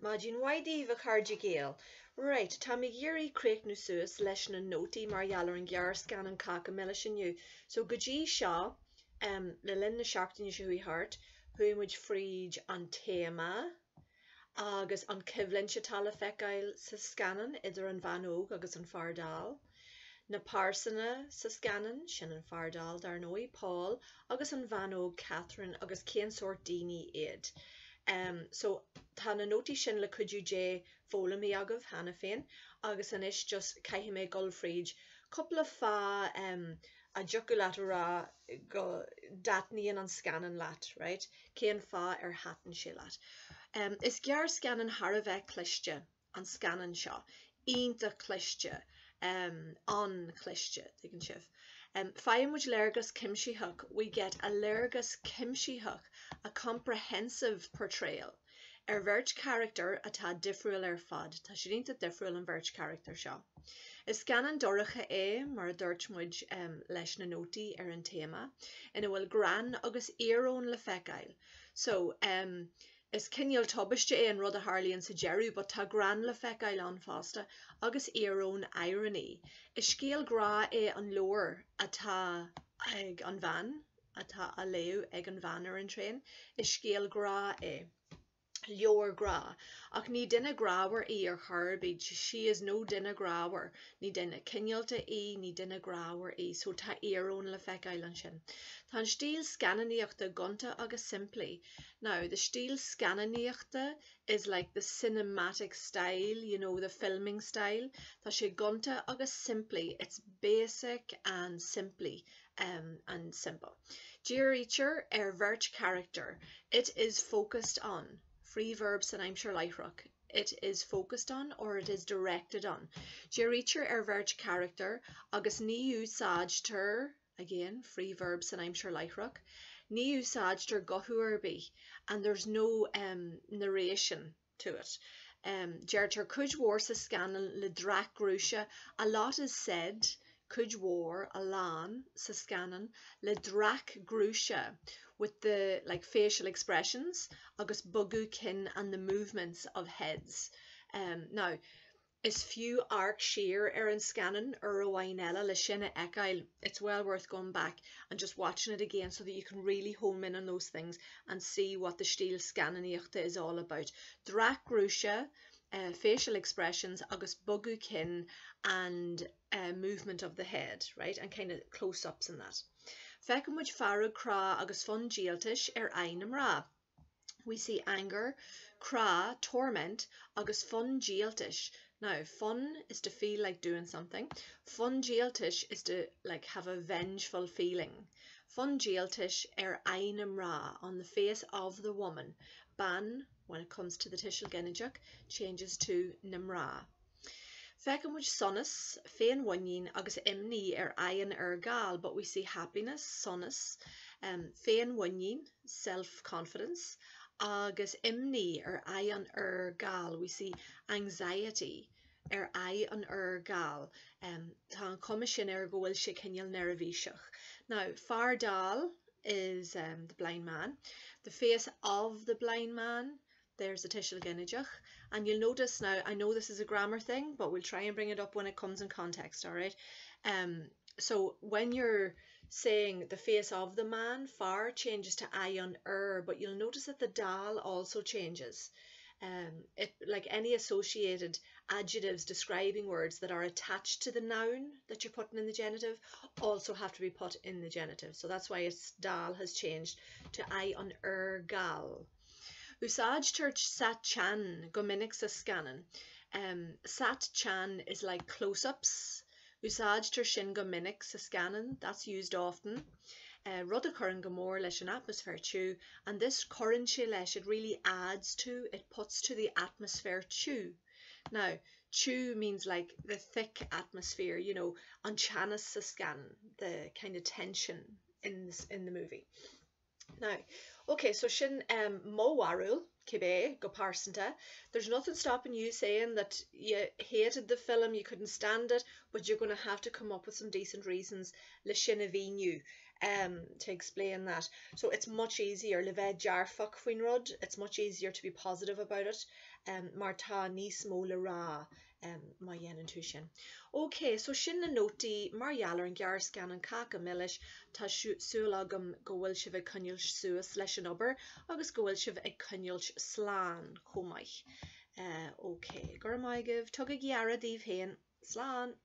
Imagine waidi va cardigale. Right, tá mi géirí creic nó suas leis na nótaí mar gheallar an ghearr scan an caca meile sinniu. So go dtí seo, le linn na seachtaine siúí hart, huimuid fríd an téama, agus an cibhlinn se tal feiceáil sa scanan idir an bhanóg agus an fardal. Na pásanna sa scanan sin an fardal dar nói Paul agus an bhanóg Catherine agus cén sort daoine iad. So tá na nótaí sin le cuidiú dé fólamí agah hana féin agus anis just caiithim mé golfríd coppla fá a joculat rá go datníon an scanan leat, right? Cén fá ar hatan sé leat. Is gear scanan har a bheith cliste an scanan seo. Ínta cliste, an cliste, taken sif. Fáimmuid léargas cimsíthach, we get a léargas cimsíthach, a comprehensive portrayal. Bhirt character atá difriúil ar fad, tá sé dínta difriúil an bhirt character seo. Is scanan doracha mar dúirt muid leis na nótaí ar an téama, ina bhfuil gran agus éarón le feiceáil. So, is cinneal tobaiste an rud a Harlíonn sa Jeru, but tá gran le feiceáil an fásta, agus éarón irony. Is scéal gra an leor atá ag an bhan, atá a leo ag an bhan ar an tréin, is scéal gra leor gra. Ach ní duine grawer ar charbid, she is no duine grawer, ní duine cinnealta ní duine grawer so tá éarón le feiceáil an sin. Tá an stíl scannaíochta gonta agus simply. Now, the stíl scannaíochta is like the cinematic style, you know, the filming style. Tá sé gonta agus simply. It's basic and simply and simple. Dírítear bhirt character. It is focused on. Free verbs and I'm sure Lyrock. It is focused on or it is directed on. Dírítear bhirt character agus ní úsáidtear, again, free verbs and I'm sure Lyrock. Ní úsáidtear gohuairbí, and there's no narration to it. Deirtear cuid mhór sa scanan le drac grúise. A lot is said, cuid mhór a lán sa scanan le drac grúise, with the like facial expressions agus bogu kin and the movements of heads. Now, is few arc sheer an scanan Wainella le sinna ecail. It's well worth going back and just watching it again so that you can really home in on those things and see what the stíl scannaíochta is all about. Drac grúise, facial expressions agus bogu kin and movement of the head, right? And kind of close-ups and that. Fecammuid farú crá agus fun díaltais ainam rá. We see anger, crá, torment, agus fun díaltais. Now, fun is to feel like doing something. Fun díaltais is to like have a vengeful feeling. Fun díaltais ainam rá, on the face of the woman. Ban, when it comes to the tishil genidjuk, changes to nimrá. Fecammuid sonus, féin wonyin agus imní ayan gal, but we see happiness, sonus, féin wonyin, self-confidence, agus imní ayan gal, we see anxiety, ayan gal, tá comisian gohfuil sé cinneal nervíiseach. Now, fardal is the blind man. The face of the blind man, there's the tishil genidjuk, and you'll notice now, I know this is a grammar thing, but we'll try and bring it up when it comes in context, all right? So when you're saying the face of the man, far changes to ayon but you'll notice that the dal also changes. Like any associated adjectives describing words that are attached to the noun that you're putting in the genitive also have to be put in the genitive. So that's why its dal has changed to ayon gal. Úsáidtear sat chan go minic sa scanan. Sat chan is like close-ups. Úsáidtear sin go minic sa scanan, that's used often. Rud a churann go mór leis an atmosphere too, and this churann sé leis, it really adds to, it puts to the atmosphere too. Now, chew means like the thick atmosphere, you know, an chanas sa scanan, the kind of tension in the movie. Now, okay, so sin mo warul kibe go parsanta. There's nothing stopping you saying that you hated the film, you couldn't stand it, but you're going to have to come up with some decent reasons le sin a víniu. to explain that. So it's much easier le bheith dearfach faoin rud, it's much easier to be positive about it, mar tá níos mó le rá má dhéanann tú sin. Okay, so sin na nótaí margheallar an gearscan an caca milliis tá súil agam go bhfuil sibh ag coinneáil suas leis an obair agus go bhfuil sibh ag coinneáil sláán chomhaith. Okay, gur maigeh tug a ghearradíomh héin, slán.